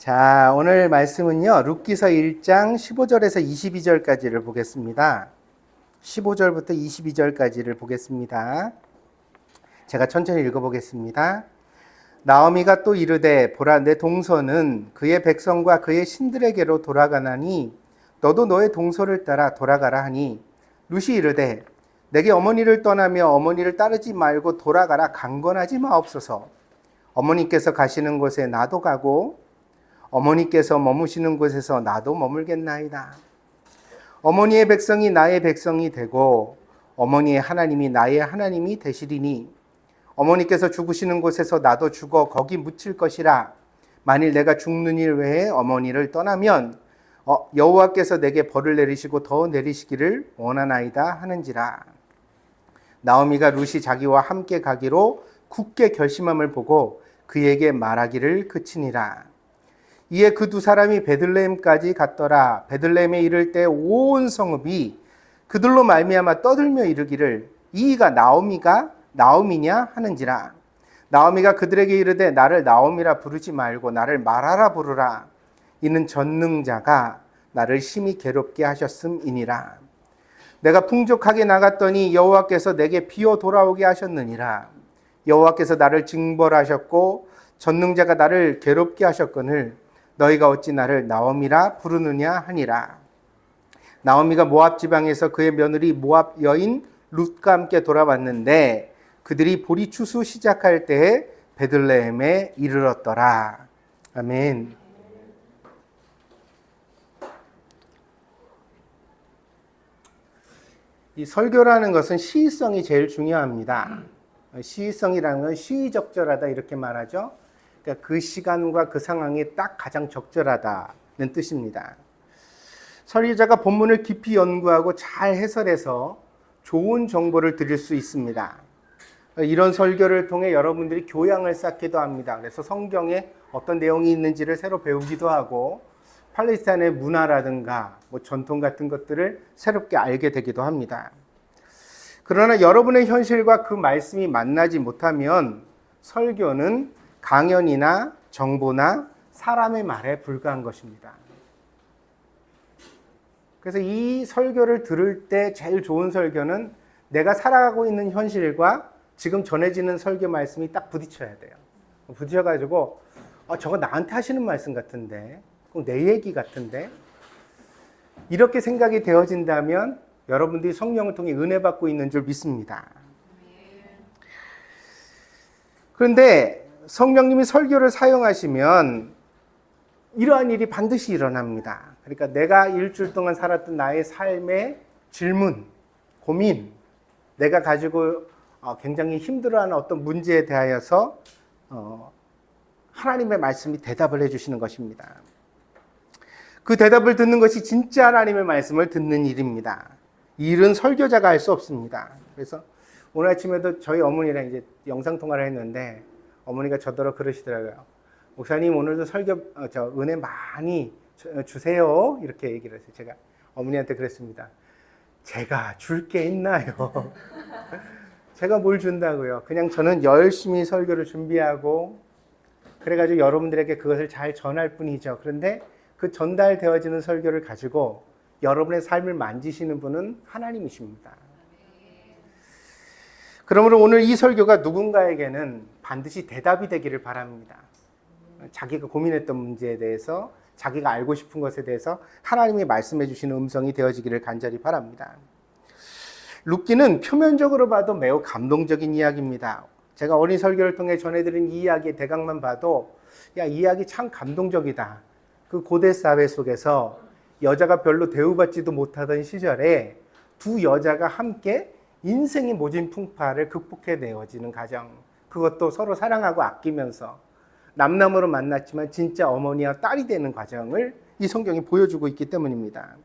자, 오늘 말씀은요, 룻기서 1장 15절에서 22절까지를 보겠습니다. 15절부터 22절까지를 보겠습니다. 제가 천천히 읽어보겠습니다. 나오미가 또 이르되 보라 내 동서는 그의 백성과 그의 신들에게로 돌아가나니 너도 너의 동서를 따라 돌아가라 하니 룻이 이르되 내게 어머니를 떠나며 어머니를 따르지 말고 돌아가라 강건하지 마옵소서. 어머니께서 가시는 곳에 나도 가고 어머니께서 머무시는 곳에서 나도 머물겠나이다. 어머니의 백성이 나의 백성이 되고 어머니의 하나님이 나의 하나님이 되시리니 어머니께서 죽으시는 곳에서 나도 죽어 거기 묻힐 것이라. 만일 내가 죽는 일 외에 어머니를 떠나면 여호와께서 내게 벌을 내리시고 더 내리시기를 원하나이다 하는지라. 나오미가 룻이 자기와 함께 가기로 굳게 결심함을 보고 그에게 말하기를 그치니라. 이에 그 두 사람이 베들레헴까지 갔더라. 베들레헴에 이를 때 온 성읍이 그들로 말미암아 떠들며 이르기를 이가 나오미냐 하는지라. 나오미가 그들에게 이르되 나를 나오미라 부르지 말고 나를 마라라 부르라. 이는 전능자가 나를 심히 괴롭게 하셨음이니라. 내가 풍족하게 나갔더니 여호와께서 내게 비어 돌아오게 하셨느니라. 여호와께서 나를 징벌하셨고 전능자가 나를 괴롭게 하셨거늘 너희가 어찌 나를 나오미라 부르느냐 하니라. 나오미가 모압 지방에서 그의 며느리 모압 여인 룻과 함께 돌아왔는데 그들이 보리 추수 시작할 때에 베들레헴에 이르렀더라. 아멘. 이 설교라는 것은 시의성이 제일 중요합니다. 시의성이라는 건 시의적절하다 이렇게 말하죠. 그러니까 그 시간과 그 상황이 딱 가장 적절하다는 뜻입니다. 설교자가 본문을 깊이 연구하고 잘 해설해서 좋은 정보를 드릴 수 있습니다. 이런 설교를 통해 여러분들이 교양을 쌓기도 합니다. 그래서 성경에 어떤 내용이 있는지를 새로 배우기도 하고 팔레스타인의 문화라든가 전통 같은 것들을 새롭게 알게 되기도 합니다. 그러나 여러분의 현실과 그 말씀이 만나지 못하면 설교는 강연이나 정보나 사람의 말에 불과한 것입니다. 그래서 이 설교를 들을 때 제일 좋은 설교는 내가 살아가고 있는 현실과 지금 전해지는 설교 말씀이 딱 부딪혀야 돼요. 부딪혀가지고 저거 나한테 하시는 말씀 같은데, 꼭 내 얘기 같은데, 이렇게 생각이 되어진다면 여러분들이 성령을 통해 은혜 받고 있는 줄 믿습니다. 그런데 성령님이 설교를 사용하시면 이러한 일이 반드시 일어납니다. 그러니까 내가 일주일 동안 살았던 나의 삶의 질문, 고민, 내가 가지고 굉장히 힘들어하는 어떤 문제에 대하여서 하나님의 말씀이 대답을 해주시는 것입니다. 그 대답을 듣는 것이 진짜 하나님의 말씀을 듣는 일입니다. 이 일은 설교자가 할 수 없습니다. 그래서 오늘 아침에도 저희 어머니랑 이제 영상통화를 했는데 어머니가 저더러 그러시더라고요. 목사님 오늘도 설교 은혜 많이 주세요. 이렇게 얘기를 했어요. 제가 어머니한테 그랬습니다. 제가 줄 게 있나요? 제가 뭘 준다고요? 그냥 저는 열심히 설교를 준비하고 그래가지고 여러분들에게 그것을 잘 전할 뿐이죠. 그런데 그 전달되어지는 설교를 가지고 여러분의 삶을 만지시는 분은 하나님이십니다. 그러므로 오늘 이 설교가 누군가에게는 반드시 대답이 되기를 바랍니다. 자기가 고민했던 문제에 대해서, 자기가 알고 싶은 것에 대해서 하나님이 말씀해 주시는 음성이 되어지기를 간절히 바랍니다. 룻기는 표면적으로 봐도 매우 감동적인 이야기입니다. 제가 어린 설교를 통해 전해드린 이 이야기의 대강만 봐도 이 이야기 참 감동적이다. 그 고대 사회 속에서 여자가 별로 대우받지도 못하던 시절에 두 여자가 함께 인생의 모진 풍파를 극복해 내어지는 가정, 그것도 서로 사랑하고 아끼면서 남남으로 만났지만 진짜 어머니와 딸이 되는 과정을 이 성경이 보여주고 있기 때문입니다.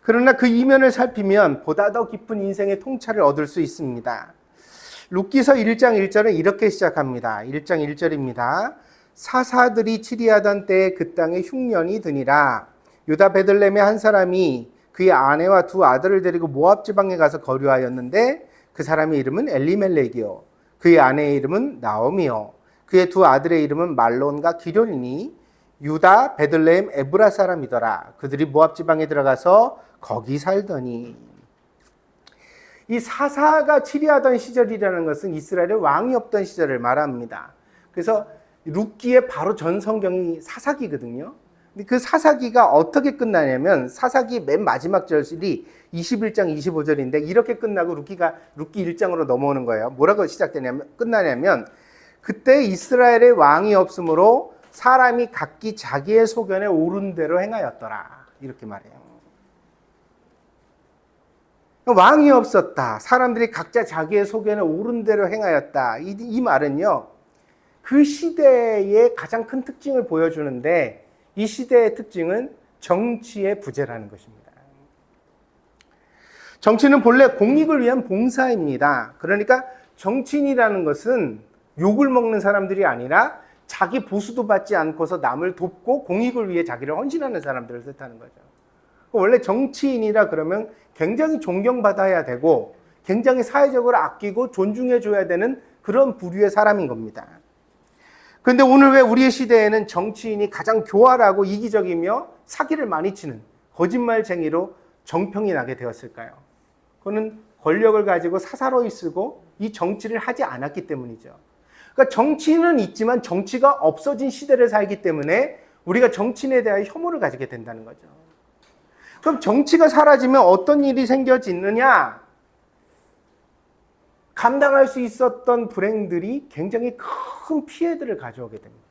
그러나 그 이면을 살피면 보다 더 깊은 인생의 통찰을 얻을 수 있습니다. 룻기서 1장 1절은 이렇게 시작합니다. 1장 1절입니다. 사사들이 치리하던 때에 그 땅에 흉년이 드니라. 유다 베들레헴의 한 사람이 그의 아내와 두 아들을 데리고 모압 지방에 가서 거류하였는데 그 사람의 이름은 엘리멜렉이요 그의 아내의 이름은 나오미요 그의 두 아들의 이름은 말론과 기련이니 유다, 베들레헴, 에브라 사람이더라. 그들이 모압 지방에 들어가서 거기 살더니. 이 사사가 치리하던 시절이라는 것은 이스라엘에 왕이 없던 시절을 말합니다. 그래서 룻기의 바로 전 성경이 사사기거든요. 근데 그 사사기가 어떻게 끝나냐면 사사기 맨 마지막 절이 21장 25절인데 이렇게 끝나고 룻기 1장으로 넘어오는 거예요. 뭐라고 끝나냐면 그때 이스라엘의 왕이 없으므로 사람이 각기 자기의 소견에 옳은 대로 행하였더라. 이렇게 말해요. 왕이 없었다. 사람들이 각자 자기의 소견에 옳은 대로 행하였다. 이 말은요. 그 시대의 가장 큰 특징을 보여주는데 이 시대의 특징은 정치의 부재라는 것입니다. 정치는 본래 공익을 위한 봉사입니다. 그러니까 정치인이라는 것은 욕을 먹는 사람들이 아니라 자기 보수도 받지 않고서 남을 돕고 공익을 위해 자기를 헌신하는 사람들을 뜻하는 거죠. 원래 정치인이라 그러면 굉장히 존경받아야 되고 굉장히 사회적으로 아끼고 존중해줘야 되는 그런 부류의 사람인 겁니다. 그런데 오늘 왜 우리의 시대에는 정치인이 가장 교활하고 이기적이며 사기를 많이 치는 거짓말쟁이로 정평이 나게 되었을까요? 그거는 권력을 가지고 사사로이 쓰고 이 정치를 하지 않았기 때문이죠. 그러니까 정치인은 있지만 정치가 없어진 시대를 살기 때문에 우리가 정치인에 대한 혐오를 가지게 된다는 거죠. 그럼 정치가 사라지면 어떤 일이 생겨지느냐? 감당할 수 있었던 불행들이 굉장히 큰 피해들을 가져오게 됩니다.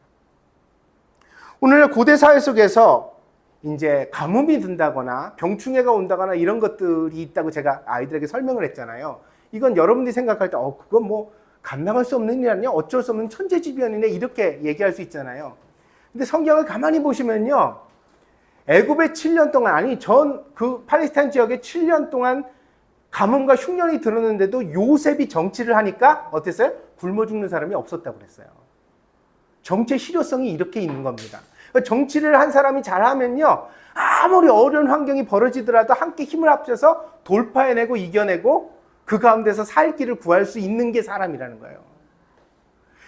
오늘 고대 사회 속에서 이제 가뭄이 든다거나 병충해가 온다거나 이런 것들이 있다고 제가 아이들에게 설명을 했잖아요. 이건 여러분들이 생각할 때 그건 뭐 감당할 수 없는 일 아니냐? 어쩔 수 없는 천재지변이네 이렇게 얘기할 수 있잖아요. 근데 성경을 가만히 보시면요. 애굽에 7년 동안 그 팔레스타인 지역에 7년 동안 가뭄과 흉년이 들었는데도 요셉이 정치를 하니까 어땠어요? 굶어 죽는 사람이 없었다고 그랬어요. 정치의 실효성이 이렇게 있는 겁니다. 정치를 한 사람이 잘하면요. 아무리 어려운 환경이 벌어지더라도 함께 힘을 합쳐서 돌파해내고 이겨내고 그 가운데서 살 길을 구할 수 있는 게 사람이라는 거예요.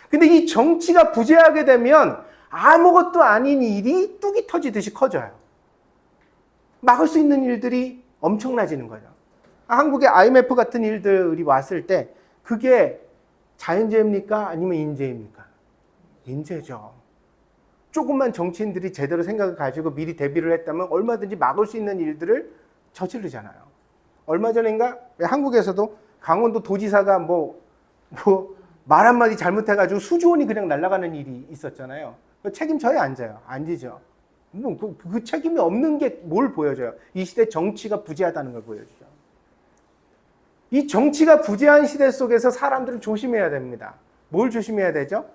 근데 이 정치가 부재하게 되면 아무것도 아닌 일이 뚝이 터지듯이 커져요. 막을 수 있는 일들이 엄청나지는 거죠. 한국에 IMF 같은 일들이 왔을 때 그게 자연재해입니까? 아니면 인재입니까? 인재죠. 조금만 정치인들이 제대로 생각을 가지고 미리 대비를 했다면 얼마든지 막을 수 있는 일들을 저지르잖아요. 얼마 전인가 한국에서도 강원도 도지사가 말 한마디 잘못해가지고 수조 원이 그냥 날아가는 일이 있었잖아요. 책임져야 앉아요. 안 지죠. 그 책임이 없는 게 뭘 보여줘요? 이 시대 정치가 부재하다는 걸 보여주죠. 이 정치가 부재한 시대 속에서 사람들은 조심해야 됩니다. 뭘 조심해야 되죠?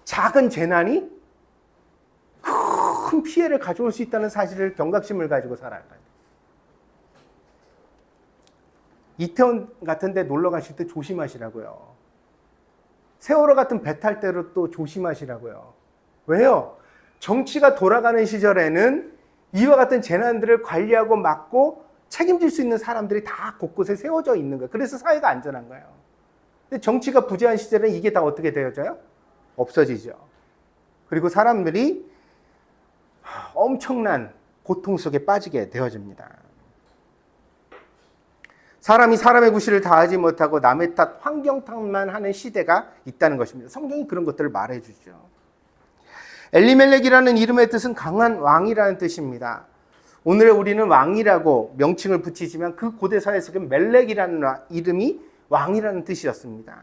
작은 재난이 큰 피해를 가져올 수 있다는 사실을 경각심을 가지고 살아야 돼요. 이태원 같은 데 놀러 가실 때 조심하시라고요. 세월호 같은 배 탈 때로 또 조심하시라고요. 왜요? 정치가 돌아가는 시절에는 이와 같은 재난들을 관리하고 막고 책임질 수 있는 사람들이 다 곳곳에 세워져 있는 거예요. 그래서 사회가 안전한 거예요. 근데 정치가 부재한 시절에는 이게 다 어떻게 되어져요? 없어지죠. 그리고 사람들이 엄청난 고통 속에 빠지게 되어집니다. 사람이 사람의 구실을 다하지 못하고 남의 탓, 환경 탓만 하는 시대가 있다는 것입니다. 성경이 그런 것들을 말해주죠. 엘리멜렉이라는 이름의 뜻은 강한 왕이라는 뜻입니다. 오늘의 우리는 왕이라고 명칭을 붙이지만 그 고대 사회 속에 멜렉이라는 이름이 왕이라는 뜻이었습니다.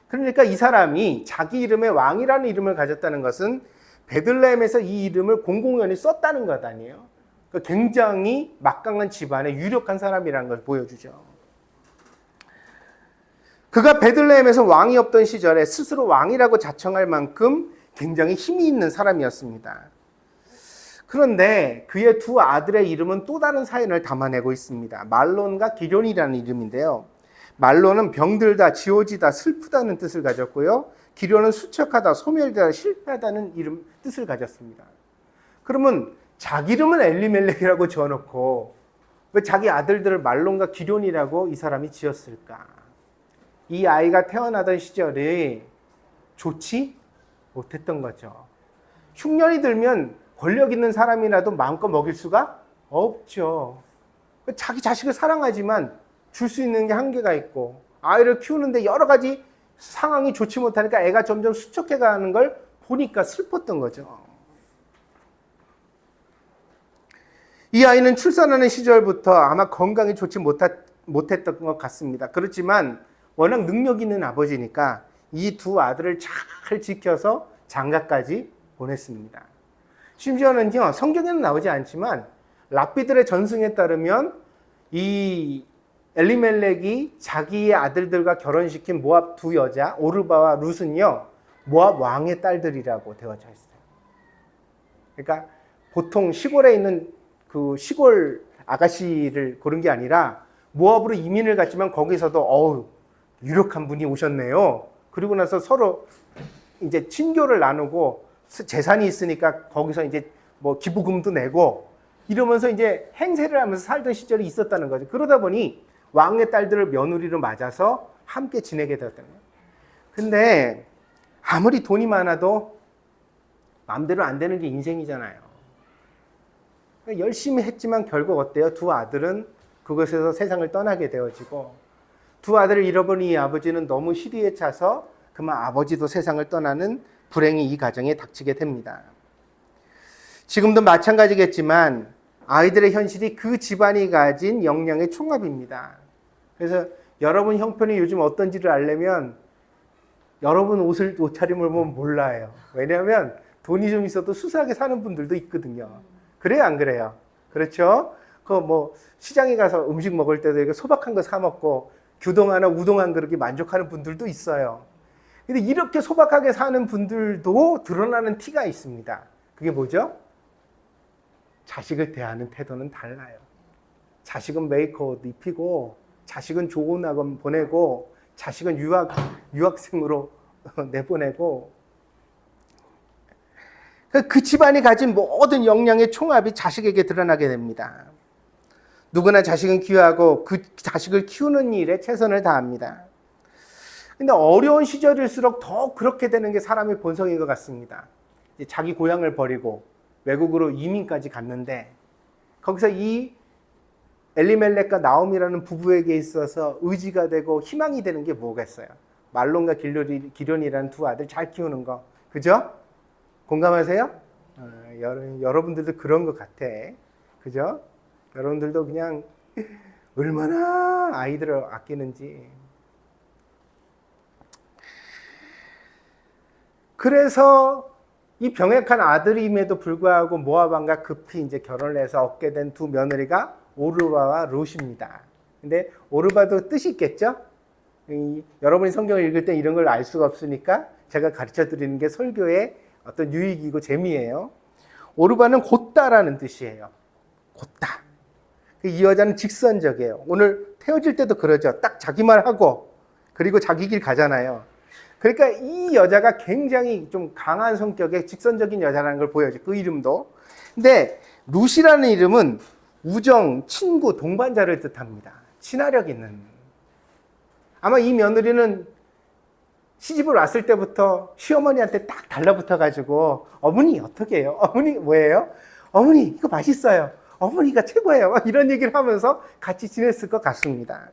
그러니까 이 사람이 자기 이름에 왕이라는 이름을 가졌다는 것은 베들레헴에서 이 이름을 공공연히 썼다는 것 아니에요. 굉장히 막강한 집안의 유력한 사람이라는 걸 보여주죠. 그가 베들레헴에서 왕이 없던 시절에 스스로 왕이라고 자청할 만큼 굉장히 힘이 있는 사람이었습니다. 그런데 그의 두 아들의 이름은 또 다른 사연을 담아내고 있습니다. 말론과 기련이라는 이름인데요. 말론은 병들다, 지워지다, 슬프다는 뜻을 가졌고요. 기련은 수척하다, 소멸되다, 실패하다는 뜻을 가졌습니다. 그러면 자기 이름은 엘리멜렉이라고 지어놓고 왜 자기 아들들을 말론과 기련이라고 이 사람이 지었을까? 이 아이가 태어나던 시절이 좋지 못했던 거죠. 흉년이 들면 권력 있는 사람이라도 마음껏 먹일 수가 없죠. 자기 자식을 사랑하지만 줄 수 있는 게 한계가 있고, 아이를 키우는데 여러 가지 상황이 좋지 못하니까 애가 점점 수척해가는 걸 보니까 슬펐던 거죠. 이 아이는 출산하는 시절부터 아마 건강이 좋지 못했던 것 같습니다. 그렇지만 워낙 능력 있는 아버지니까 이 두 아들을 잘 지켜서 장가까지 보냈습니다. 심지어는요, 성경에는 나오지 않지만 랍비들의 전승에 따르면 이 엘리멜렉이 자기의 아들들과 결혼시킨 모압 두 여자 오르바와 룻은요, 모압 왕의 딸들이라고 되어져 있어요. 그러니까 보통 시골에 있는 그 시골 아가씨를 고른 게 아니라 모압으로 이민을 갔지만 거기서도 유력한 분이 오셨네요. 그리고 나서 서로 이제 친교를 나누고 재산이 있으니까 거기서 이제 뭐 기부금도 내고 이러면서 이제 행세를 하면서 살던 시절이 있었다는 거죠. 그러다 보니 왕의 딸들을 며느리로 맞아서 함께 지내게 되었다는 거예요. 근데 아무리 돈이 많아도 마음대로 안 되는 게 인생이잖아요. 열심히 했지만 결국 어때요? 두 아들은 그곳에서 세상을 떠나게 되어지고, 두 아들을 잃어버린 이 아버지는 너무 시리에 차서 그만 아버지도 세상을 떠나는 불행이 이 가정에 닥치게 됩니다. 지금도 마찬가지겠지만 아이들의 현실이 그 집안이 가진 역량의 총합입니다. 그래서 여러분 형편이 요즘 어떤지를 알려면 여러분 옷차림을 보면 몰라요. 왜냐하면 돈이 좀 있어도 수수하게 사는 분들도 있거든요. 그래요, 안 그래요? 그렇죠? 시장에 가서 음식 먹을 때도 이렇게 소박한 거 사 먹고 규동 하나 우동 한 그릇에 만족하는 분들도 있어요. 근데 이렇게 소박하게 사는 분들도 드러나는 티가 있습니다. 그게 뭐죠? 자식을 대하는 태도는 달라요. 자식은 메이크업 입히고, 자식은 좋은 학원 보내고, 자식은 유학생으로 내보내고, 그 집안이 가진 모든 역량의 총합이 자식에게 드러나게 됩니다. 누구나 자식은 귀하고 그 자식을 키우는 일에 최선을 다합니다. 근데 어려운 시절일수록 더 그렇게 되는 게 사람의 본성인 것 같습니다. 자기 고향을 버리고 외국으로 이민까지 갔는데, 거기서 이 엘리멜렉과 나옴이라는 부부에게 있어서 의지가 되고 희망이 되는 게 뭐겠어요? 말론과 기련이라는 두 아들 잘 키우는 거. 그죠? 공감하세요? 여러분들도 그런 것 같아. 그죠? 여러분들도 그냥 얼마나 아이들을 아끼는지. 그래서 이 병약한 아들임에도 불구하고 모압 왕과 급히 이제 결혼을 해서 얻게 된 두 며느리가 오르바와 룻입니다. 근데 오르바도 뜻이 있겠죠? 여러분이 성경을 읽을 때 이런 걸 알 수가 없으니까 제가 가르쳐 드리는 게 설교의 어떤 유익이고 재미예요. 오르바는 곧다라는 뜻이에요. 곧다. 이 여자는 직선적이에요. 오늘 태어질 때도 그러죠. 딱 자기 말하고 그리고 자기 길 가잖아요. 그러니까 이 여자가 굉장히 좀 강한 성격의 직선적인 여자라는 걸 보여줘. 그 이름도. 근데 룻이라는 이름은 우정, 친구, 동반자를 뜻합니다. 친화력 있는. 아마 이 며느리는 시집을 왔을 때부터 시어머니한테 딱 달라붙어가지고, 어머니 어떻게 해요? 어머니 뭐예요? 어머니 이거 맛있어요. 어머니가 최고예요. 이런 얘기를 하면서 같이 지냈을 것 같습니다.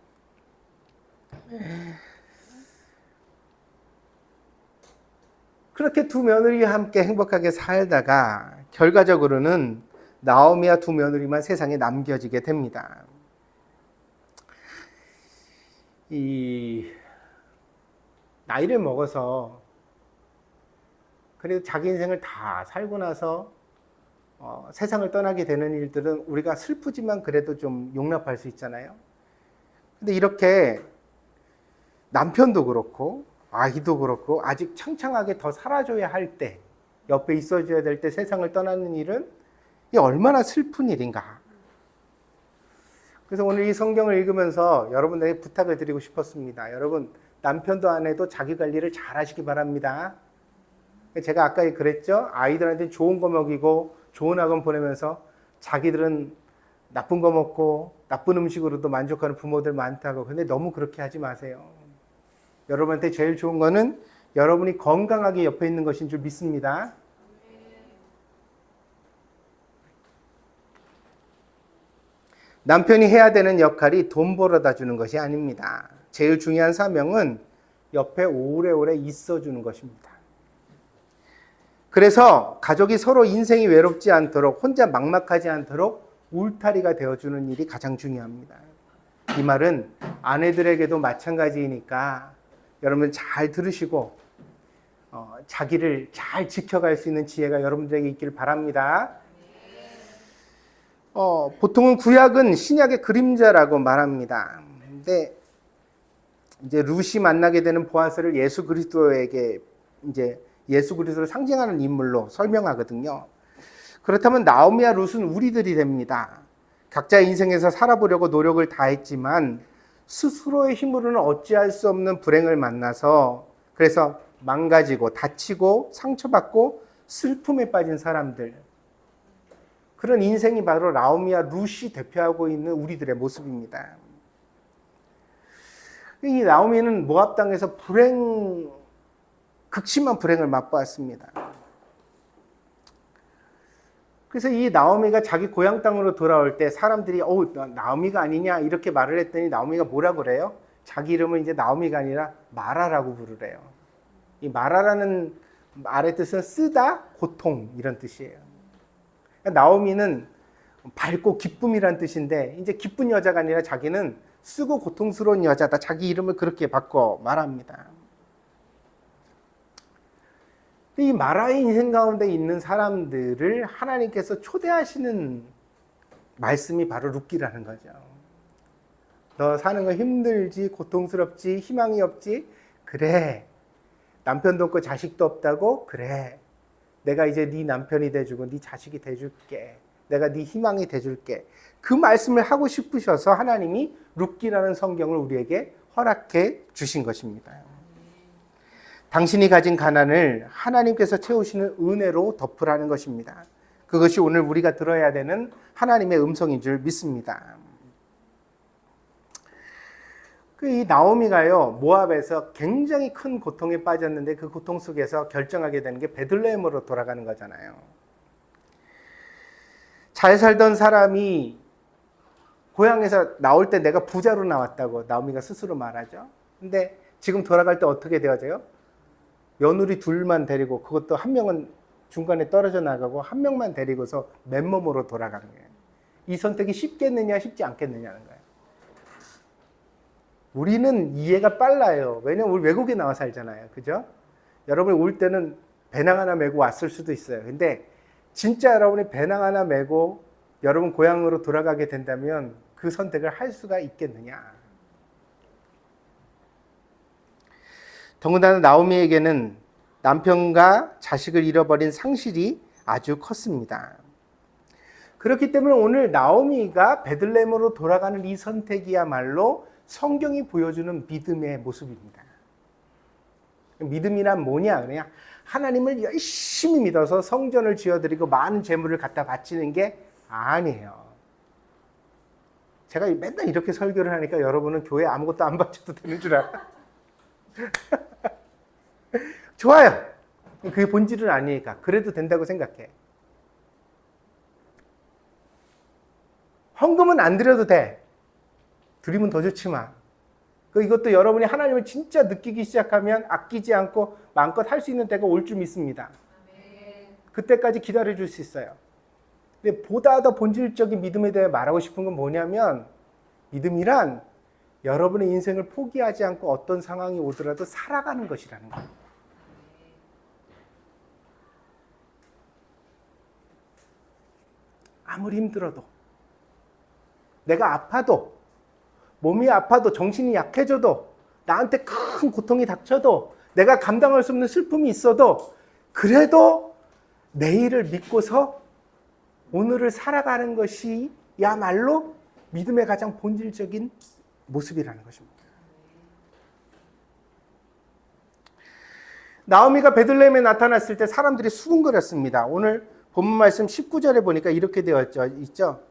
그렇게 두 며느리와 함께 행복하게 살다가 결과적으로는 나오미와 두 며느리만 세상에 남겨지게 됩니다. 이 나이를 먹어서 그래도 자기 인생을 다 살고 나서 세상을 떠나게 되는 일들은 우리가 슬프지만 그래도 좀 용납할 수 있잖아요. 근데 이렇게 남편도 그렇고 아이도 그렇고 아직 창창하게 더 살아줘야 할 때, 옆에 있어줘야 될 때 세상을 떠나는 일은 이게 얼마나 슬픈 일인가. 그래서 오늘 이 성경을 읽으면서 여러분들에게 부탁을 드리고 싶었습니다. 여러분, 남편도 아내도 자기 관리를 잘 하시기 바랍니다. 제가 아까 그랬죠? 아이들한테 좋은 거 먹이고 좋은 학원 보내면서 자기들은 나쁜 거 먹고 나쁜 음식으로도 만족하는 부모들 많다고. 근데 너무 그렇게 하지 마세요. 여러분한테 제일 좋은 거는 여러분이 건강하게 옆에 있는 것인 줄 믿습니다. 남편이 해야 되는 역할이 돈 벌어다 주는 것이 아닙니다. 제일 중요한 사명은 옆에 오래오래 있어주는 것입니다. 그래서 가족이 서로 인생이 외롭지 않도록, 혼자 막막하지 않도록 울타리가 되어주는 일이 가장 중요합니다. 이 말은 아내들에게도 마찬가지이니까 여러분 잘 들으시고 자기를 잘 지켜갈 수 있는 지혜가 여러분들에게 있길 바랍니다. 보통은 구약은 신약의 그림자라고 말합니다. 근데 이제 룻이 만나게 되는 보아스를 예수 그리스도에게 이제 예수 그리스도를 상징하는 인물로 설명하거든요. 그렇다면 나오미와 룻은 우리들이 됩니다. 각자의 인생에서 살아보려고 노력을 다했지만 스스로의 힘으로는 어찌할 수 없는 불행을 만나서 그래서 망가지고 다치고 상처받고 슬픔에 빠진 사람들, 그런 인생이 바로 나오미와 룻이 대표하고 있는 우리들의 모습입니다. 이 나오미는 모압 땅에서 극심한 불행을 맛보았습니다. 그래서 이 나오미가 자기 고향 땅으로 돌아올 때 사람들이 나오미가 아니냐 이렇게 말을 했더니 나오미가 뭐라고 그래요? 자기 이름을 이제 나오미가 아니라 마라라고 부르래요. 이 마라라는 말의 뜻은 쓰다, 고통 이런 뜻이에요. 그러니까 나오미는 밝고 기쁨이란 뜻인데 이제 기쁜 여자가 아니라 자기는 쓰고 고통스러운 여자다. 자기 이름을 그렇게 바꿔 말합니다. 이 마라의 인생 가운데 있는 사람들을 하나님께서 초대하시는 말씀이 바로 룻기라는 거죠. 너 사는 거 힘들지, 고통스럽지, 희망이 없지? 그래. 남편도 없고 자식도 없다고? 그래. 내가 이제 네 남편이 돼주고 네 자식이 돼줄게. 내가 네 희망이 돼줄게. 그 말씀을 하고 싶으셔서 하나님이 룻기라는 성경을 우리에게 허락해 주신 것입니다. 당신이 가진 가난을 하나님께서 채우시는 은혜로 덮으라는 것입니다. 그것이 오늘 우리가 들어야 되는 하나님의 음성인 줄 믿습니다. 이 나오미가요, 모압에서 굉장히 큰 고통에 빠졌는데 그 고통 속에서 결정하게 되는 게 베들레헴으로 돌아가는 거잖아요. 잘 살던 사람이 고향에서 나올 때 내가 부자로 나왔다고 나오미가 스스로 말하죠. 근데 지금 돌아갈 때 어떻게 되어져요? 며느리 둘만 데리고, 그것도 한 명은 중간에 떨어져 나가고 한 명만 데리고서 맨몸으로 돌아가는 거예요. 이 선택이 쉽겠느냐 쉽지 않겠느냐는 거예요. 우리는 이해가 빨라요. 왜냐면 우리 외국에 나와 살잖아요. 그죠? 여러분이 올 때는 배낭 하나 메고 왔을 수도 있어요. 근데 진짜 여러분이 배낭 하나 메고 여러분 고향으로 돌아가게 된다면 그 선택을 할 수가 있겠느냐. 더군다나 나오미에게는 남편과 자식을 잃어버린 상실이 아주 컸습니다. 그렇기 때문에 오늘 나오미가 베들레헴으로 돌아가는 이 선택이야말로 성경이 보여주는 믿음의 모습입니다. 믿음이란 뭐냐? 그냥 하나님을 열심히 믿어서 성전을 지어드리고 많은 재물을 갖다 바치는 게 아니에요. 제가 맨날 이렇게 설교를 하니까 여러분은 교회 아무것도 안 바쳐도 되는 줄 알아. 좋아요. 그게 본질은 아니니까. 그래도 된다고 생각해. 헌금은 안 드려도 돼. 드리면 더 좋지만. 이것도 여러분이 하나님을 진짜 느끼기 시작하면 아끼지 않고 마음껏 할 수 있는 때가 올 줄 믿습니다. 그때까지 기다려 줄 수 있어요. 근데 보다 더 본질적인 믿음에 대해 말하고 싶은 건 뭐냐면, 믿음이란 여러분의 인생을 포기하지 않고 어떤 상황이 오더라도 살아가는 것이라는 거예요. 아무리 힘들어도, 내가 아파도, 몸이 아파도, 정신이 약해져도, 나한테 큰 고통이 닥쳐도, 내가 감당할 수 없는 슬픔이 있어도, 그래도 내일을 믿고서 오늘을 살아가는 것이야말로 믿음의 가장 본질적인 모습이라는 것입니다. 나오미가 베들레헴에 나타났을 때 사람들이 수군거렸습니다. 오늘 본문 말씀 19절에 보니까 이렇게 되어 있죠.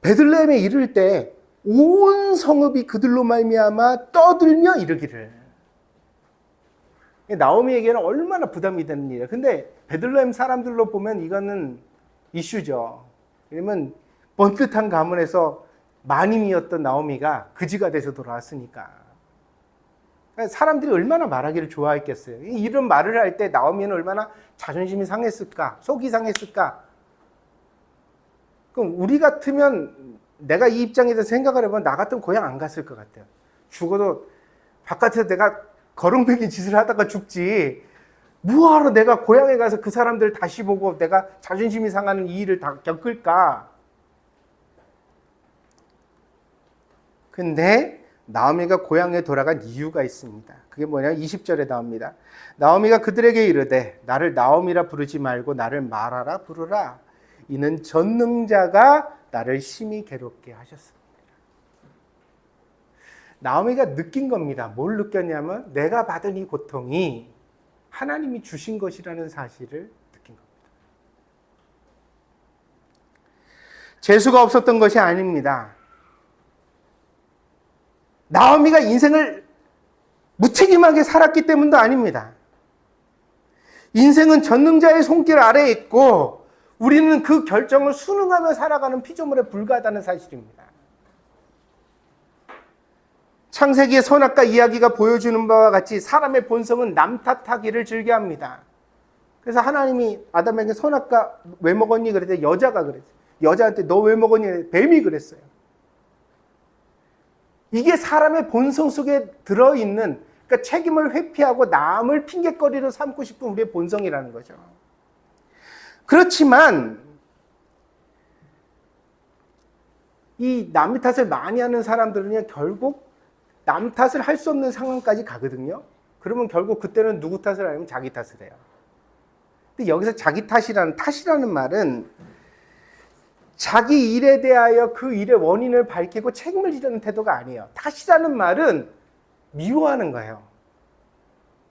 베들레헴에 이를 때 온 성읍이 그들로 말미암아 떠들며 이르기를. 나오미에게는 얼마나 부담이 되는 일이에요. 근데 베들레헴 사람들로 보면 이거는 이슈죠. 왜냐면 번듯한 가문에서 마님이었던 나오미가 그지가 돼서 돌아왔으니까. 사람들이 얼마나 말하기를 좋아했겠어요. 이런 말을 할 때 나오미는 얼마나 자존심이 상했을까, 속이 상했을까. 그럼 우리 같으면 내가 이 입장에 대해서 생각을 해보면 나 같으면 고향 안 갔을 것 같아요. 죽어도 바깥에서 내가 거렁뱅이 짓을 하다가 죽지, 뭐하러 내가 고향에 가서 그 사람들 다시 보고 내가 자존심이 상하는 이 일을 다 겪을까. 근데 나오미가 고향에 돌아간 이유가 있습니다. 그게 뭐냐? 20절에 나옵니다. 나오미가 그들에게 이르되 나를 나오미라 부르지 말고 나를 마라라 부르라. 이는 전능자가 나를 심히 괴롭게 하셨습니다. 나오미가 느낀 겁니다. 뭘 느꼈냐면 내가 받은 이 고통이 하나님이 주신 것이라는 사실을 느낀 겁니다. 재수가 없었던 것이 아닙니다. 나오미가 인생을 무책임하게 살았기 때문도 아닙니다. 인생은 전능자의 손길 아래에 있고 우리는 그 결정을 순응하며 살아가는 피조물에 불과하다는 사실입니다. 창세기의 선악과 이야기가 보여주는 바와 같이 사람의 본성은 남 탓하기를 즐겨합니다. 그래서 하나님이 아담에게 선악과 왜 먹었니? 그랬더니 여자가 그랬어요. 여자한테 너 왜 먹었니? 뱀이 그랬어요. 이게 사람의 본성 속에 들어있는, 그러니까 책임을 회피하고 남을 핑계거리로 삼고 싶은 우리의 본성이라는 거죠. 그렇지만 이 남 탓을 많이 하는 사람들은 결국 남 탓을 할 수 없는 상황까지 가거든요. 그러면 결국 그때는 누구 탓을 하냐면 자기 탓을 해요. 근데 여기서 자기 탓이라는 말은 자기 일에 대하여 그 일의 원인을 밝히고 책임을 지려는 태도가 아니에요. 탓이라는 말은 미워하는 거예요.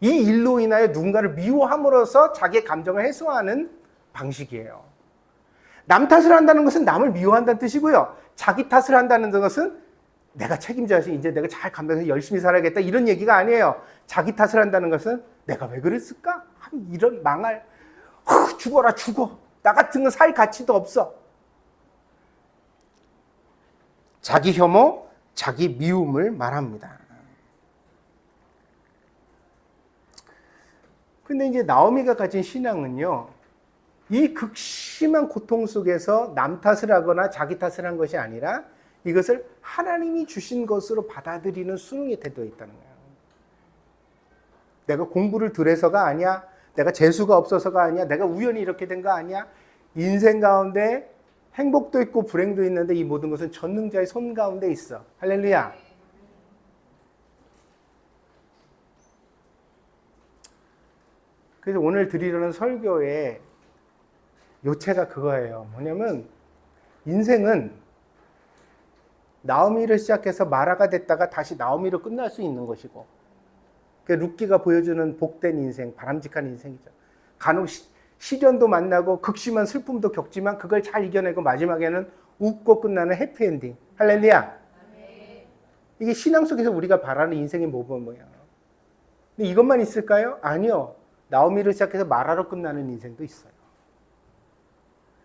이 일로 인하여 누군가를 미워함으로써 자기의 감정을 해소하는 방식이에요. 남 탓을 한다는 것은 남을 미워한다는 뜻이고요. 자기 탓을 한다는 것은 내가 책임져서 이제 내가 잘 감당해서 열심히 살아야겠다 이런 얘기가 아니에요. 자기 탓을 한다는 것은 내가 왜 그랬을까? 이런 망할, 죽어라 죽어. 나 같은 건 살 가치도 없어. 자기 혐오, 자기 미움을 말합니다. 근데 이제 나오미가 가진 신앙은요, 이 극심한 고통 속에서 남 탓을 하거나 자기 탓을 한 것이 아니라 이것을 하나님이 주신 것으로 받아들이는 순응의 태도에 있다는 거예요. 내가 공부를 덜 해서가 아니야. 내가 재수가 없어서가 아니야. 내가 우연히 이렇게 된 거 아니야. 인생 가운데 행복도 있고 불행도 있는데 이 모든 것은 전능자의 손 가운데 있어. 할렐루야. 그래서 오늘 드리려는 설교의 요체가 그거예요. 뭐냐면 인생은 나오미를 시작해서 마라가 됐다가 다시 나오미로 끝날 수 있는 것이고, 그 룻기가 보여주는 복된 인생, 바람직한 인생이죠. 간혹 시련도 만나고 극심한 슬픔도 겪지만 그걸 잘 이겨내고 마지막에는 웃고 끝나는 해피엔딩. 할렐루야. 이게 신앙 속에서 우리가 바라는 인생의 모범이에요. 근데 이것만 있을까요? 아니요. 나오미를 시작해서 마라로 끝나는 인생도 있어요.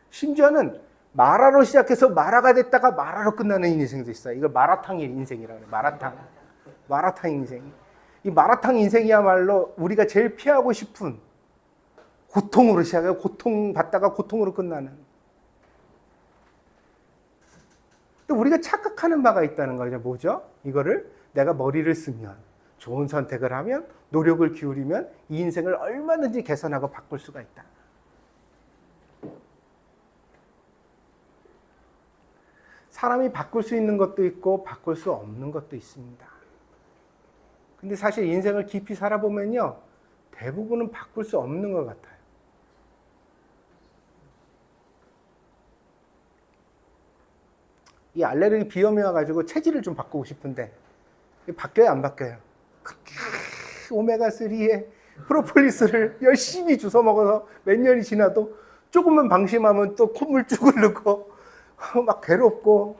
심지어는 마라로 시작해서 마라가 됐다가 마라로 끝나는 인생도 있어요. 이걸 마라탕 인생이라고 해요. 마라탕 인생. 이 마라탕 인생이야말로 우리가 제일 피하고 싶은 고통으로 시작해요. 고통받다가 고통으로 끝나는. 또 우리가 착각하는 바가 있다는 거죠. 뭐죠? 이거를 내가 머리를 쓰면, 좋은 선택을 하면, 노력을 기울이면 이 인생을 얼마든지 개선하고 바꿀 수가 있다. 사람이 바꿀 수 있는 것도 있고 바꿀 수 없는 것도 있습니다. 근데 사실 인생을 깊이 살아보면요, 대부분은 바꿀 수 없는 것 같아요. 이 알레르기 비염이 와가지고 체질을 좀 바꾸고 싶은데 바뀌어요, 안 바뀌어요? 그렇게 오메가3에 프로폴리스를 열심히 주워 먹어서 몇 년이 지나도 조금만 방심하면 또 콧물 쭉 흐르고 막 괴롭고.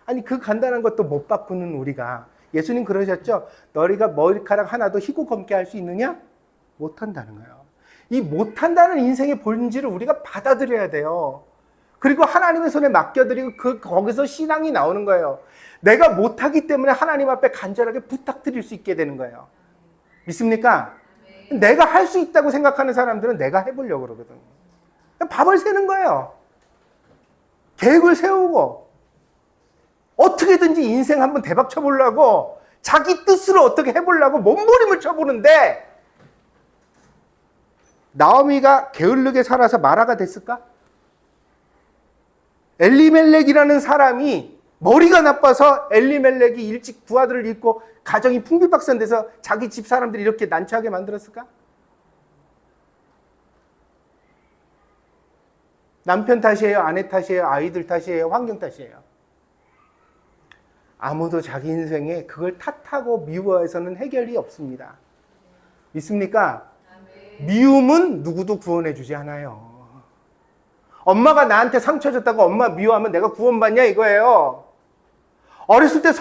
아니 그 간단한 것도 못 바꾸는 우리가, 예수님 그러셨죠? 너희가 머리카락 하나도 희고 검게 할 수 있느냐? 못한다는 거예요. 이 못한다는 인생의 본질을 우리가 받아들여야 돼요. 그리고 하나님의 손에 맡겨드리고 거기서 신앙이 나오는 거예요. 내가 못하기 때문에 하나님 앞에 간절하게 부탁드릴 수 있게 되는 거예요. 믿습니까? 내가 할 수 있다고 생각하는 사람들은 내가 해보려고 그러거든요. 밥을 새는 거예요. 계획을 세우고 어떻게든지 인생 한번 대박 쳐보려고 자기 뜻으로 어떻게 해보려고 몸부림을 쳐보는데 나오미가 게을르게 살아서 마라가 됐을까? 엘리멜렉이라는 사람이 머리가 나빠서 엘리멜렉이 일찍 부하들을 잃고 가정이 풍비박산돼서 자기 집 사람들이 이렇게 난처하게 만들었을까? 남편 탓이에요? 아내 탓이에요? 아이들 탓이에요? 환경 탓이에요? 아무도 자기 인생에 그걸 탓하고 미워해서는 해결이 없습니다. 믿습니까? 미움은 누구도 구원해 주지 않아요. 엄마가 나한테 상처 줬다고 엄마 미워하면 내가 구원받냐 이거예요. 어렸을 때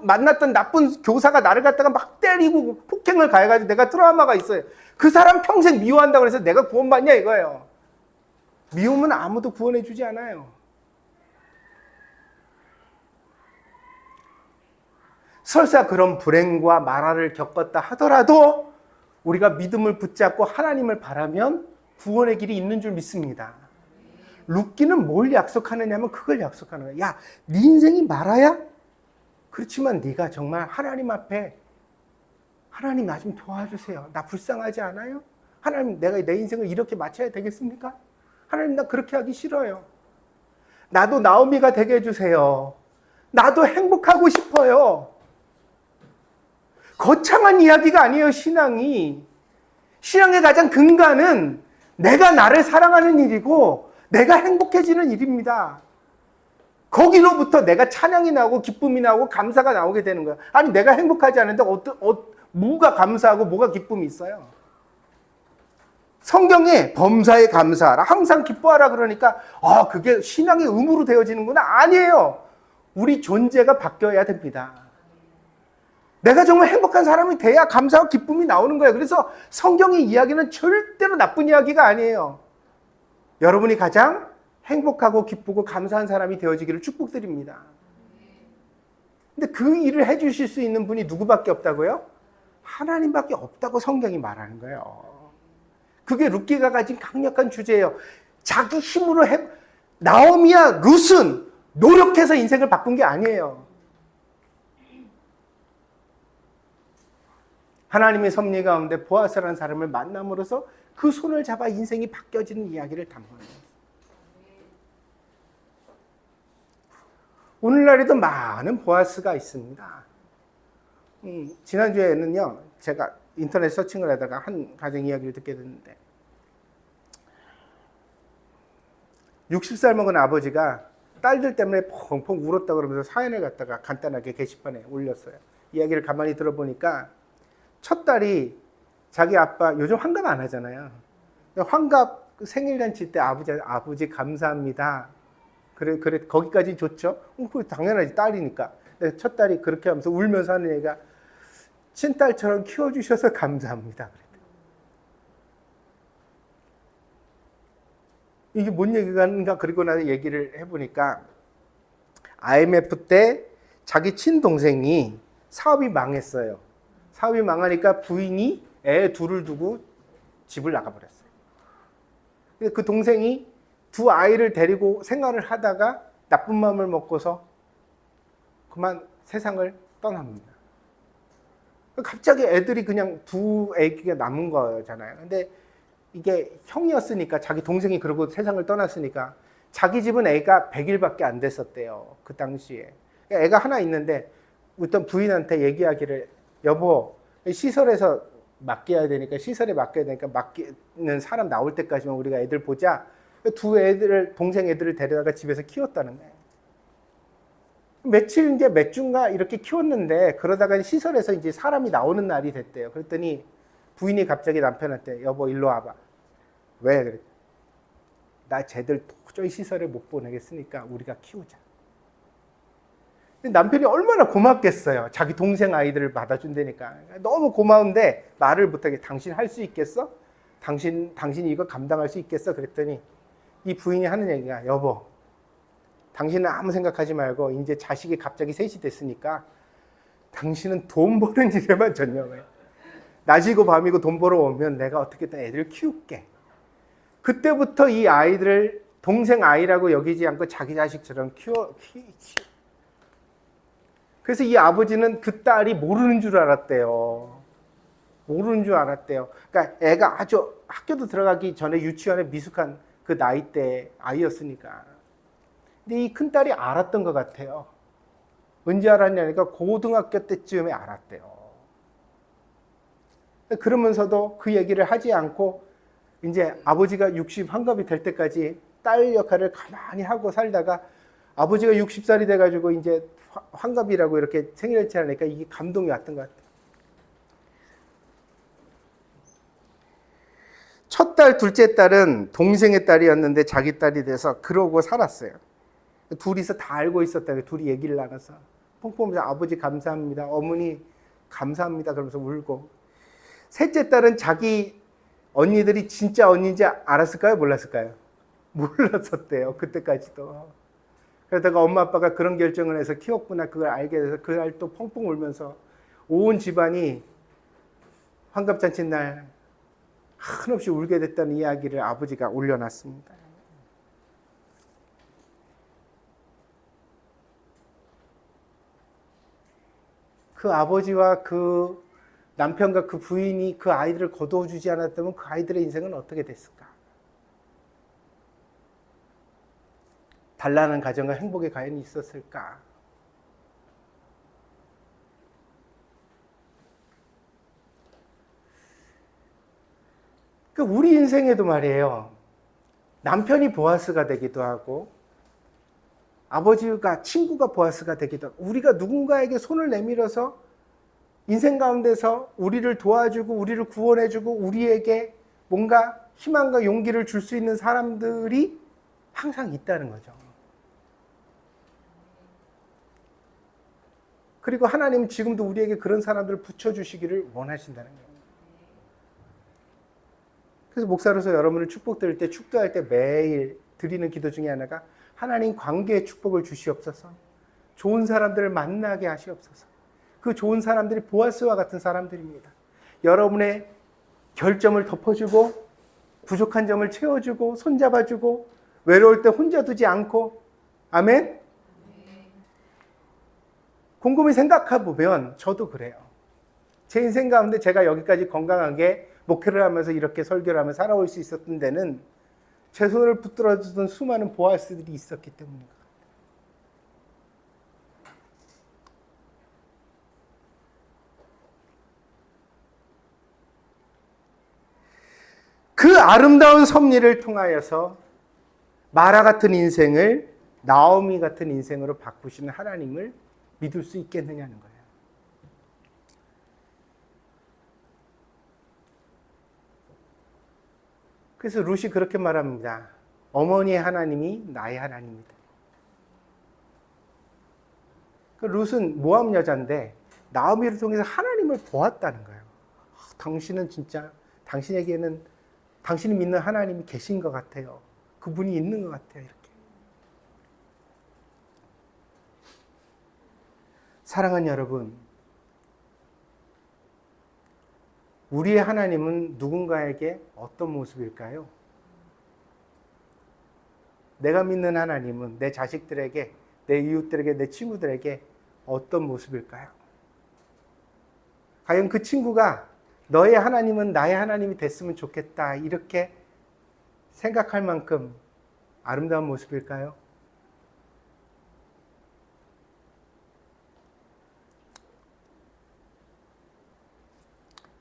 만났던 나쁜 교사가 나를 갖다가 막 때리고 폭행을 가해가지고 내가 트라우마가 있어요. 그 사람 평생 미워한다고 해서 내가 구원받냐 이거예요. 미움은 아무도 구원해 주지 않아요. 설사 그런 불행과 마라를 겪었다 하더라도 우리가 믿음을 붙잡고 하나님을 바라면 구원의 길이 있는 줄 믿습니다. 룻기는 뭘 약속하느냐면 그걸 약속하는 거야. 야, 네 인생이 마라야? 그렇지만 네가 정말 하나님 앞에 하나님 나 좀 도와주세요. 나 불쌍하지 않아요? 하나님 내가 내 인생을 이렇게 마쳐야 되겠습니까? 하나님 나 그렇게 하기 싫어요. 나도 나오미가 되게 해주세요. 나도 행복하고 싶어요. 거창한 이야기가 아니에요, 신앙이. 신앙의 가장 근간은 내가 나를 사랑하는 일이고 내가 행복해지는 일입니다. 거기로부터 내가 찬양이 나오고 기쁨이 나오고 감사가 나오게 되는 거예요. 아니 내가 행복하지 않은데 뭐가 감사하고 뭐가 기쁨이 있어요? 성경에 범사에 감사하라, 항상 기뻐하라 그러니까 그게 신앙의 의무로 되어지는구나. 아니에요. 우리 존재가 바뀌어야 됩니다. 내가 정말 행복한 사람이 돼야 감사와 기쁨이 나오는 거예요. 그래서 성경의 이야기는 절대로 나쁜 이야기가 아니에요. 여러분이 가장 행복하고 기쁘고 감사한 사람이 되어지기를 축복드립니다. 근데 그 일을 해주실 수 있는 분이 누구밖에 없다고요? 하나님밖에 없다고 성경이 말하는 거예요. 그게 룻기가 가진 강력한 주제예요. 자기 힘으로 나오미와 룻은 노력해서 인생을 바꾼 게 아니에요. 하나님의 섭리 가운데 보아스라는 사람을 만남으로써 그 손을 잡아 인생이 바뀌어지는 이야기를 담아요. 오늘날에도 많은 보아스가 있습니다. 지난주에는요, 제가 인터넷 서칭을 하다가 한 가정 이야기를 듣게 됐는데 60살 먹은 아버지가 딸들 때문에 펑펑 울었다 그러면서 사연을 갖다가 간단하게 게시판에 올렸어요. 이야기를 가만히 들어보니까 첫 딸이 자기 아빠, 요즘 환갑 안 하잖아요. 환갑 생일잔치 때 아버지 감사합니다. 그래, 거기까지 좋죠? 그거 당연하지, 딸이니까. 첫 딸이 그렇게 하면서 울면서 하는 얘기가 친딸처럼 키워주셔서 감사합니다. 이게 뭔 얘기가 그리고 나서 얘기를 해보니까 IMF 때 자기 친동생이 사업이 망했어요. 사업이 망하니까 부인이 애 둘을 두고 집을 나가버렸어요. 그 동생이 두 아이를 데리고 생활을 하다가 나쁜 마음을 먹고서 그만 세상을 떠납니다. 갑자기 애들이 그냥 두 애기가 남은 거잖아요. 근데 이게 형이었으니까 자기 동생이 그러고 세상을 떠났으니까 자기 집은 애가 100일밖에 안 됐었대요. 그 당시에. 애가 하나 있는데 어떤 부인한테 얘기하기를 여보 시설에서 맡겨야 되니까 시설에 맡겨야 되니까 맡기는 사람 나올 때까지만 우리가 애들 보자. 두 애들을 동생 애들을 데려다가 집에서 키웠다는 거예요. 며칠 이제 몇 주인가 이렇게 키웠는데 그러다가 시설에서 이제 사람이 나오는 날이 됐대요. 그랬더니 부인이 갑자기 남편한테 여보 일로 와봐. 왜? 그래. 나 쟤들 도저히 시설에 못 보내겠으니까 우리가 키우자. 근데 남편이 얼마나 고맙겠어요. 자기 동생 아이들을 받아준다니까. 너무 고마운데 말을 못하게 당신 할 수 있겠어? 당신이 이거 감당할 수 있겠어? 그랬더니 이 부인이 하는 얘기가, 여보, 당신은 아무 생각하지 말고 이제 자식이 갑자기 셋이 됐으니까 당신은 돈 버는 일에만 전념해. 낮이고 밤이고 돈 벌어 오면 내가 어떻게든 애들을 키울게. 그때부터 이 아이들을 동생 아이라고 여기지 않고 자기 자식처럼 키우지. 그래서 이 아버지는 그 딸이 모르는 줄 알았대요. 모르는 줄 알았대요. 그러니까 애가 아주 학교도 들어가기 전에 유치원에 미숙한 그 나이 때 아이였으니까. 근데 이 큰딸이 알았던 것 같아요. 언제 알았냐니까 고등학교 때쯤에 알았대요. 그러면서도 그 얘기를 하지 않고 이제 아버지가 60 환갑이 될 때까지 딸 역할을 가만히 하고 살다가 아버지가 60살이 돼가지고 이제 환갑이라고 이렇게 생일을 차리니까 이게 감동이 왔던 것 같아요. 첫 딸, 둘째 딸은 동생의 딸이었는데 자기 딸이 돼서 그러고 살았어요. 둘이서 다 알고 있었다고 둘이 얘기를 나눠서 펑펑 아버지 감사합니다. 어머니 감사합니다. 그러면서 울고. 셋째 딸은 자기 언니들이 진짜 언니인지 알았을까요? 몰랐을까요? 몰랐었대요. 그때까지도. 그러다가 엄마 아빠가 그런 결정을 해서 키웠구나 그걸 알게 돼서 그날 또 펑펑 울면서 온 집안이 환갑잔치 날 한없이 울게 됐다는 이야기를 아버지가 올려놨습니다. 그 아버지와 그 남편과 그 부인이 그 아이들을 거두어주지 않았다면 그 아이들의 인생은 어떻게 됐을까? 단란한 가정과 행복에 과연 있었을까? 우리 인생에도 말이에요. 남편이 보아스가 되기도 하고 아버지가 친구가 보아스가 되기도 하고 우리가 누군가에게 손을 내밀어서 인생 가운데서 우리를 도와주고 우리를 구원해주고 우리에게 뭔가 희망과 용기를 줄 수 있는 사람들이 항상 있다는 거죠. 그리고 하나님은 지금도 우리에게 그런 사람들을 붙여주시기를 원하신다는 거예요. 그래서 목사로서 여러분을 축복드릴 때 축도할 때 매일 드리는 기도 중에 하나가 하나님 관계의 축복을 주시옵소서. 좋은 사람들을 만나게 하시옵소서. 그 좋은 사람들이 보아스와 같은 사람들입니다. 여러분의 결점을 덮어주고 부족한 점을 채워주고 손잡아주고 외로울 때 혼자 두지 않고 아멘? 곰곰이 생각해 보면 저도 그래요. 제 인생 가운데 제가 여기까지 건강하게 목회를 하면서 이렇게 설교를 하면서 살아올 수 있었던 데는 제 손을 붙들어주던 수많은 보아스들이 있었기 때문입니다. 그 아름다운 섭리를 통하여서 마라 같은 인생을 나오미 같은 인생으로 바꾸시는 하나님을 믿을 수 있겠느냐는 거예요. 그래서 룻이 그렇게 말합니다. 어머니의 하나님이 나의 하나님이다. 그 룻은 모압 여자인데 나오미를 통해서 하나님을 보았다는 거예요. 당신은 진짜 당신에게는 당신이 믿는 하나님이 계신 것 같아요. 그분이 있는 것 같아요. 이렇게. 사랑하는 여러분, 우리의 하나님은 누군가에게 어떤 모습일까요? 내가 믿는 하나님은 내 자식들에게, 내 이웃들에게, 내 친구들에게 어떤 모습일까요? 과연 그 친구가 너의 하나님은 나의 하나님이 됐으면 좋겠다 이렇게 생각할 만큼 아름다운 모습일까요?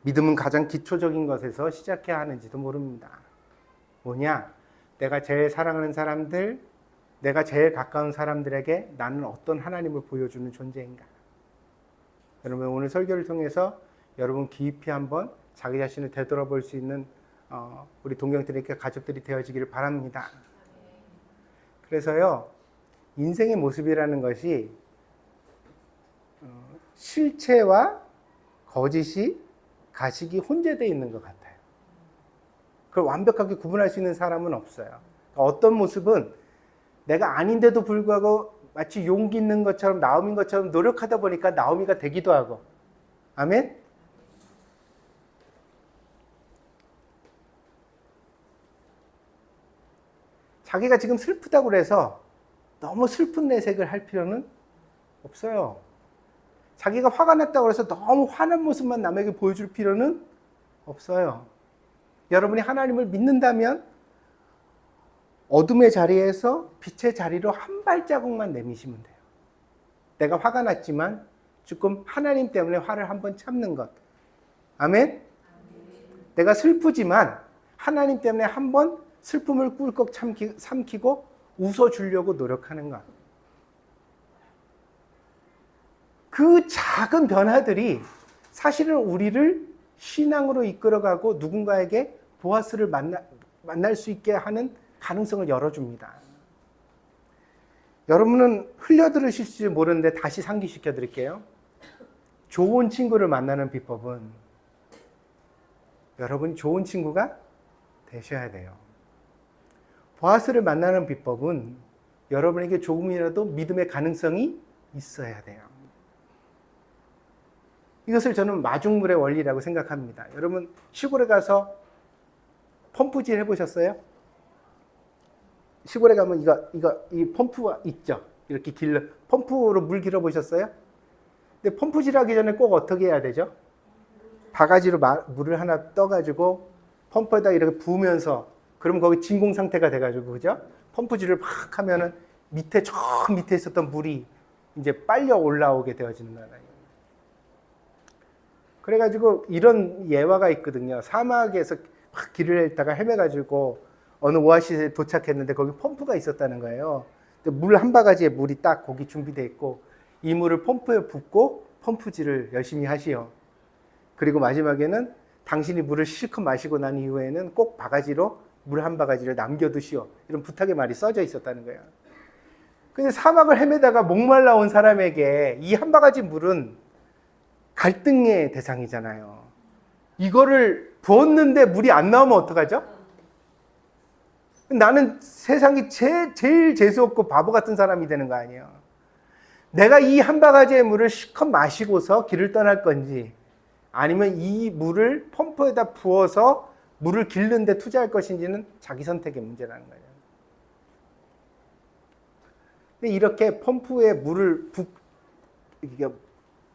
믿음은 가장 기초적인 것에서 시작해야 하는지도 모릅니다. 뭐냐? 내가 제일 사랑하는 사람들, 내가 제일 가까운 사람들에게 나는 어떤 하나님을 보여주는 존재인가? 여러분 오늘 설교를 통해서 여러분 깊이 한번 자기 자신을 되돌아볼 수 있는 우리 동경들에게 가족들이 되어지기를 바랍니다. 그래서요, 인생의 모습이라는 것이 실체와 거짓이 가식이 혼재되어 있는 것 같아요. 그걸 완벽하게 구분할 수 있는 사람은 없어요. 어떤 모습은 내가 아닌데도 불구하고 마치 용기 있는 것처럼 나오미인 것처럼 노력하다 보니까 나오미가 되기도 하고. 아멘? 자기가 지금 슬프다고 그래서 너무 슬픈 내색을 할 필요는 없어요. 자기가 화가 났다고 해서 너무 화난 모습만 남에게 보여줄 필요는 없어요. 여러분이 하나님을 믿는다면 어둠의 자리에서 빛의 자리로 한 발자국만 내미시면 돼요. 내가 화가 났지만 조금 하나님 때문에 화를 한번 참는 것. 아멘? 내가 슬프지만 하나님 때문에 한번 슬픔을 꿀꺽 삼키고 웃어주려고 노력하는 것. 그 작은 변화들이 사실은 우리를 신앙으로 이끌어가고 누군가에게 보아스를 만날 수 있게 하는 가능성을 열어줍니다. 여러분은 흘려들으실지 모르는데 다시 상기시켜 드릴게요. 좋은 친구를 만나는 비법은 여러분이 좋은 친구가 되셔야 돼요. 보아스를 만나는 비법은 여러분에게 조금이라도 믿음의 가능성이 있어야 돼요. 이것을 저는 마중물의 원리라고 생각합니다. 여러분 시골에 가서 펌프질 해보셨어요? 시골에 가면 이 펌프가 있죠. 이렇게 펌프로 물 길어 보셨어요? 근데 펌프질 하기 전에 꼭 어떻게 해야 되죠? 바가지로 물을 하나 떠가지고 펌프에다 이렇게 부으면서, 그러면 거기 진공 상태가 돼가지고, 그죠? 펌프질을 막 하면은 저 밑에 있었던 물이 이제 빨려 올라오게 되어지는 거예요. 그래가지고 이런 예화가 있거든요. 사막에서 막 길을 잃다가 헤매가지고 어느 오아시스에 도착했는데 거기 펌프가 있었다는 거예요. 물 한 바가지에 물이 딱 거기 준비되어 있고 이 물을 펌프에 붓고 펌프질을 열심히 하시오. 그리고 마지막에는 당신이 물을 실컷 마시고 난 이후에는 꼭 바가지로 물 한 바가지를 남겨두시오. 이런 부탁의 말이 써져 있었다는 거예요. 근데 사막을 헤매다가 목말라 온 사람에게 이 한 바가지 물은 갈등의 대상이잖아요. 이거를 부었는데 물이 안 나오면 어떡하죠? 나는 세상에 제일 재수없고 바보 같은 사람이 되는 거 아니에요. 내가 이 한 바가지의 물을 실컷 마시고서 길을 떠날 건지, 아니면 이 물을 펌프에다 부어서 물을 기르는 데 투자할 것인지는 자기 선택의 문제라는 거예요. 근데 이렇게 펌프에 물을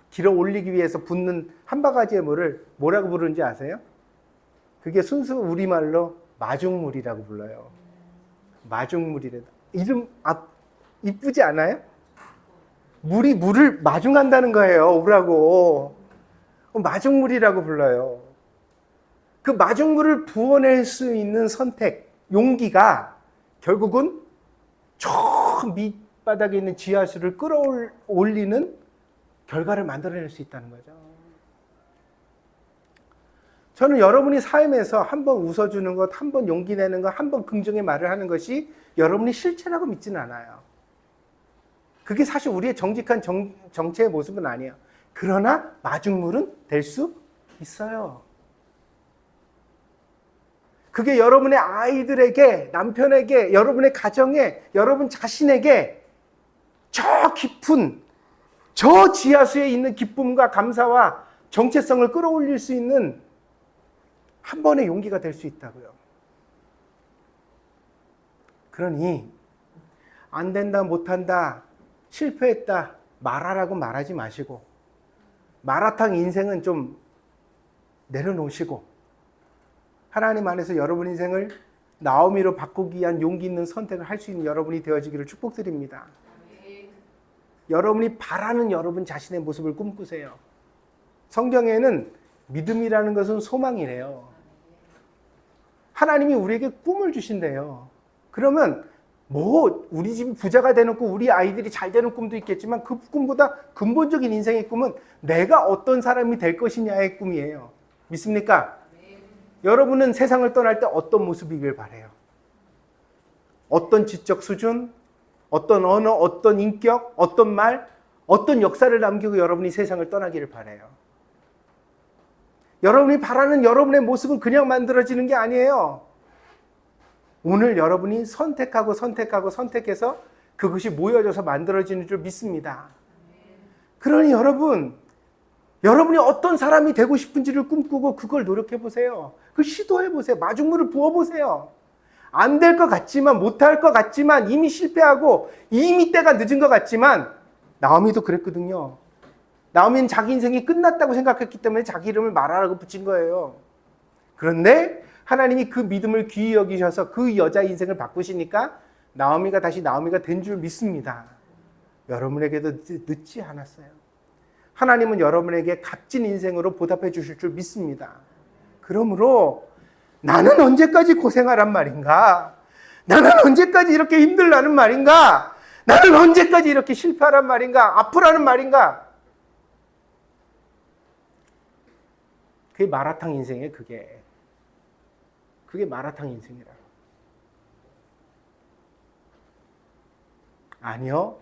길어 올리기 위해서 붓는 한 바가지의 물을 뭐라고 부르는지 아세요? 그게 순수 우리말로 마중물이라고 불러요. 마중물이래. 이름 이쁘지 않아요? 물이 물을 마중한다는 거예요. 오라고. 마중물이라고 불러요. 그 마중물을 부어낼 수 있는 선택, 용기가 결국은 저 밑바닥에 있는 지하수를 끌어올리는 결과를 만들어낼 수 있다는 거죠. 저는 여러분이 삶에서 한번 웃어주는 것, 한번 용기 내는 것, 한번 긍정의 말을 하는 것이 여러분이 실체라고 믿지는 않아요. 그게 사실 우리의 정직한 정체의 모습은 아니에요. 그러나 마중물은 될 수 있어요. 그게 여러분의 아이들에게, 남편에게, 여러분의 가정에, 여러분 자신에게 저 깊은, 저 지하수에 있는 기쁨과 감사와 정체성을 끌어올릴 수 있는 한 번의 용기가 될 수 있다고요. 그러니 안 된다, 못한다, 실패했다 말하라고 말하지 마시고, 마라탕 인생은 좀 내려놓으시고 하나님 안에서 여러분 인생을 나오미로 바꾸기 위한 용기 있는 선택을 할 수 있는 여러분이 되어지기를 축복드립니다. 여러분이 바라는 여러분 자신의 모습을 꿈꾸세요. 성경에는 믿음이라는 것은 소망이래요. 하나님이 우리에게 꿈을 주신대요. 그러면 우리 집이 부자가 되는 꿈, 우리 아이들이 잘 되는 꿈도 있겠지만 그 꿈보다 근본적인 인생의 꿈은 내가 어떤 사람이 될 것이냐의 꿈이에요. 믿습니까? 네. 여러분은 세상을 떠날 때 어떤 모습이길 바라요? 어떤 지적 수준, 어떤 언어, 어떤 인격, 어떤 말, 어떤 역사를 남기고 여러분이 세상을 떠나기를 바라요? 여러분이 바라는 여러분의 모습은 그냥 만들어지는 게 아니에요. 오늘 여러분이 선택해서 그것이 모여져서 만들어지는 줄 믿습니다. 그러니 여러분이 어떤 사람이 되고 싶은지를 꿈꾸고 그걸 노력해 보세요. 그걸 시도해 보세요. 마중물을 부어 보세요. 안 될 것 같지만, 못할 것 같지만, 이미 실패하고 이미 때가 늦은 것 같지만, 나오미도 그랬거든요. 나오미는 자기 인생이 끝났다고 생각했기 때문에 자기 이름을 마라라고 붙인 거예요. 그런데 하나님이 그 믿음을 귀히 여기셔서 그 여자 인생을 바꾸시니까 나오미가 다시 나오미가 된 줄 믿습니다. 여러분에게도 늦지 않았어요. 하나님은 여러분에게 값진 인생으로 보답해 주실 줄 믿습니다. 그러므로 나는 언제까지 고생하란 말인가? 나는 언제까지 이렇게 힘들라는 말인가? 나는 언제까지 이렇게 실패하란 말인가? 아프라는 말인가? 그게 마라탕 인생이에요, 그게. 그게 마라탕 인생이라. 아니요.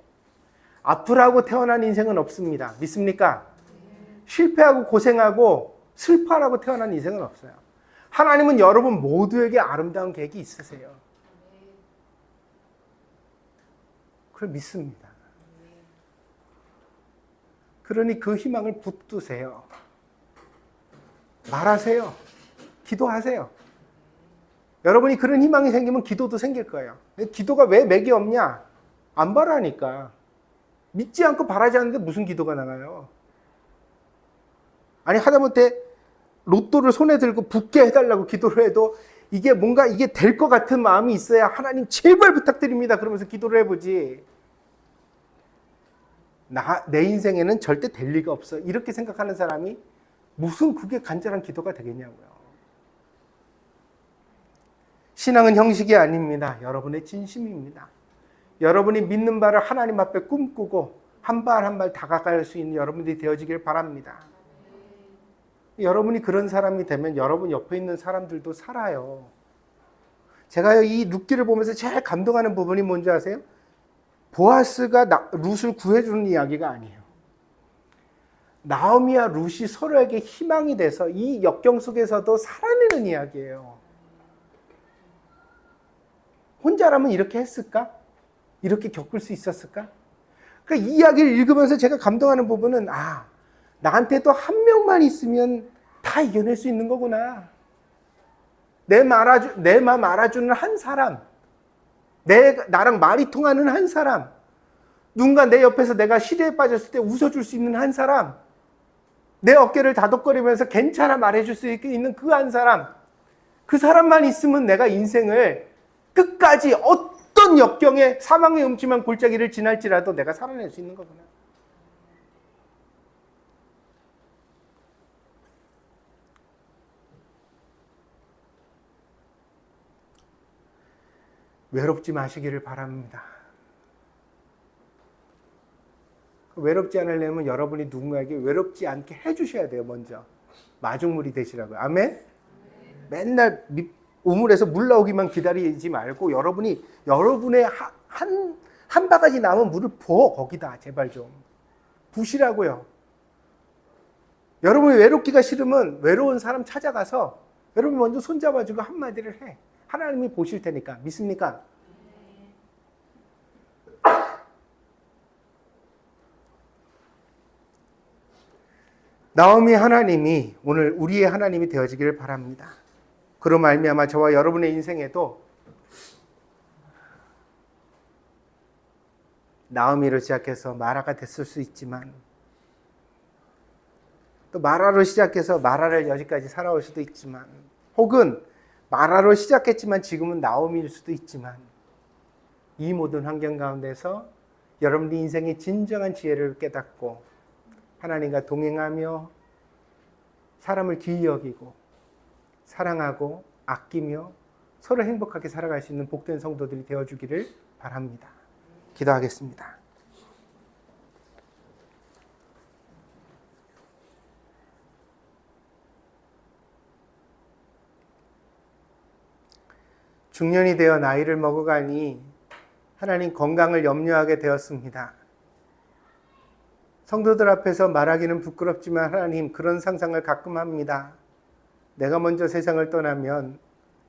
아프라고 태어난 인생은 없습니다. 믿습니까? 실패하고 고생하고 슬퍼하라고 태어난 인생은 없어요. 하나님은 여러분 모두에게 아름다운 계획이 있으세요. 그걸 믿습니다. 그러니 그 희망을 붙드세요. 말하세요. 기도하세요. 여러분이 그런 희망이 생기면 기도도 생길 거예요. 기도가 왜 맥이 없냐? 안 바라니까. 믿지 않고 바라지 않는데 무슨 기도가 나가요? 아니 하다못해 로또를 손에 들고 붙게 해달라고 기도를 해도 이게 뭔가 이게 될 것 같은 마음이 있어야 하나님 제발 부탁드립니다 그러면서 기도를 해보지. 내 인생에는 절대 될 리가 없어 이렇게 생각하는 사람이 무슨 그게 간절한 기도가 되겠냐고요. 신앙은 형식이 아닙니다. 여러분의 진심입니다. 여러분이 믿는 바를 하나님 앞에 꿈꾸고 한 발 한 발 다가갈 수 있는 여러분들이 되어지길 바랍니다. 여러분이 그런 사람이 되면 여러분 옆에 있는 사람들도 살아요. 제가 이 룻기를 보면서 제일 감동하는 부분이 뭔지 아세요? 보아스가 룻을 구해주는 이야기가 아니에요. 나오미와 룻이 서로에게 희망이 돼서 이 역경 속에서도 살아내는 이야기예요. 혼자라면 이렇게 했을까? 이렇게 겪을 수 있었을까? 그러니까 이 이야기를 읽으면서 제가 감동하는 부분은 나한테도 한 명만 있으면 다 이겨낼 수 있는 거구나. 내 마음 알아주는 한 사람, 나랑 말이 통하는 한 사람, 누군가 내 옆에서 내가 시대에 빠졌을 때 웃어줄 수 있는 한 사람, 내 어깨를 다독거리면서 괜찮아 말해줄 수 있는 그 한 사람, 그 사람만 있으면 내가 인생을 끝까지 어떤 역경에 사망의 음침한 골짜기를 지날지라도 내가 살아낼 수 있는 거구나. 외롭지 마시기를 바랍니다. 외롭지 않으려면 여러분이 누군가에게 외롭지 않게 해주셔야 돼요. 먼저 마중물이 되시라고요. 아멘? 맨날 우물에서 물 나오기만 기다리지 말고 여러분의 한 바가지 남은 물을 부어 거기다 제발 좀 부시라고요. 여러분이 외롭기가 싫으면 외로운 사람 찾아가서 여러분이 먼저 손잡아주고 한마디를 해. 하나님이 보실 테니까. 믿습니까? 나오미 하나님이 오늘 우리의 하나님이 되어지기를 바랍니다. 그로 말미암아 저와 여러분의 인생에도 나오미로 시작해서 마라가 됐을 수 있지만 또 마라로 시작해서 마라를 여기까지 살아올 수도 있지만 혹은 마라로 시작했지만 지금은 나오미일 수도 있지만 이 모든 환경 가운데서 여러분의 인생의 진정한 지혜를 깨닫고 하나님과 동행하며 사람을 귀히 여기고 사랑하고 아끼며 서로 행복하게 살아갈 수 있는 복된 성도들이 되어주기를 바랍니다. 기도하겠습니다. 중년이 되어 나이를 먹어가니 하나님 건강을 염려하게 되었습니다. 성도들 앞에서 말하기는 부끄럽지만 하나님 그런 상상을 가끔 합니다. 내가 먼저 세상을 떠나면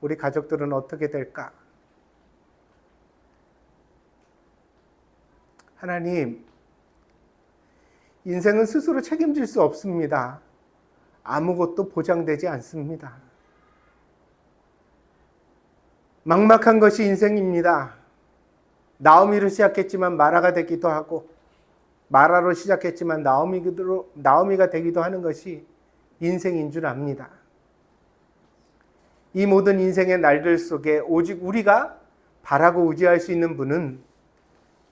우리 가족들은 어떻게 될까? 하나님, 인생은 스스로 책임질 수 없습니다. 아무것도 보장되지 않습니다. 막막한 것이 인생입니다. 나오미로 시작했지만 마라가 되기도 하고, 마라로 시작했지만 나오미가 되기도 하는 것이 인생인 줄 압니다. 이 모든 인생의 날들 속에 오직 우리가 바라고 의지할 수 있는 분은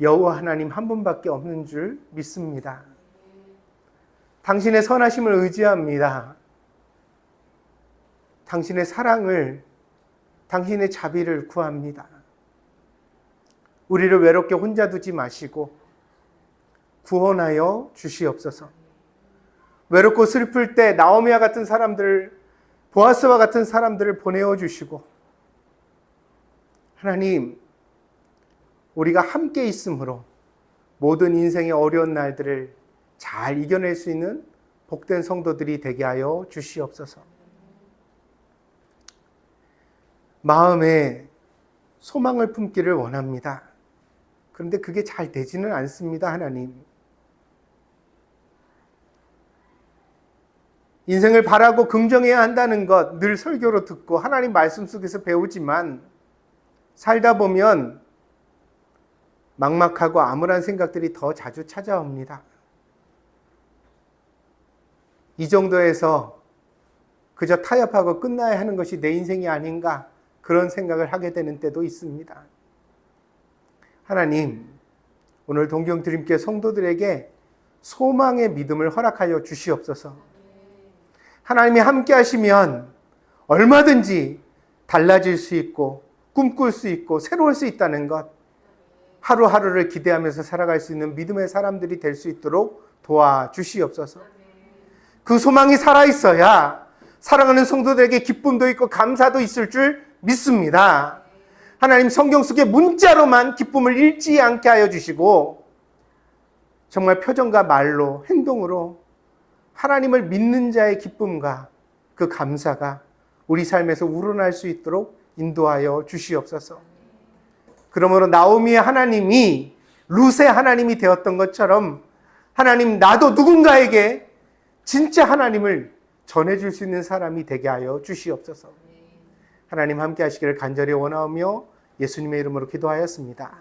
여호와 하나님 한 분밖에 없는 줄 믿습니다. 당신의 선하심을 의지합니다. 당신의 사랑을, 당신의 자비를 구합니다. 우리를 외롭게 혼자 두지 마시고 구원하여 주시옵소서. 외롭고 슬플 때 나오미와 같은 사람들, 보아스와 같은 사람들을 보내어 주시고, 하나님, 우리가 함께 있으므로 모든 인생의 어려운 날들을 잘 이겨낼 수 있는 복된 성도들이 되게 하여 주시옵소서. 마음에 소망을 품기를 원합니다. 그런데 그게 잘 되지는 않습니다, 하나님. 인생을 바라고 긍정해야 한다는 것 늘 설교로 듣고 하나님 말씀 속에서 배우지만 살다 보면 막막하고 암울한 생각들이 더 자주 찾아옵니다. 이 정도에서 그저 타협하고 끝나야 하는 것이 내 인생이 아닌가, 그런 생각을 하게 되는 때도 있습니다. 하나님, 오늘 동경드림교회 성도들에게 소망의 믿음을 허락하여 주시옵소서. 하나님이 함께 하시면 얼마든지 달라질 수 있고 꿈꿀 수 있고 새로울 수 있다는 것, 하루하루를 기대하면서 살아갈 수 있는 믿음의 사람들이 될 수 있도록 도와주시옵소서. 그 소망이 살아있어야 사랑하는 성도들에게 기쁨도 있고 감사도 있을 줄 믿습니다. 하나님, 성경 속에 문자로만 기쁨을 잃지 않게 하여 주시고 정말 표정과 말로, 행동으로 하나님을 믿는 자의 기쁨과 그 감사가 우리 삶에서 우러날 수 있도록 인도하여 주시옵소서. 그러므로 나오미의 하나님이 룻의 하나님이 되었던 것처럼 하나님, 나도 누군가에게 진짜 하나님을 전해줄 수 있는 사람이 되게 하여 주시옵소서. 하나님 함께 하시기를 간절히 원하오며 예수님의 이름으로 기도하였습니다.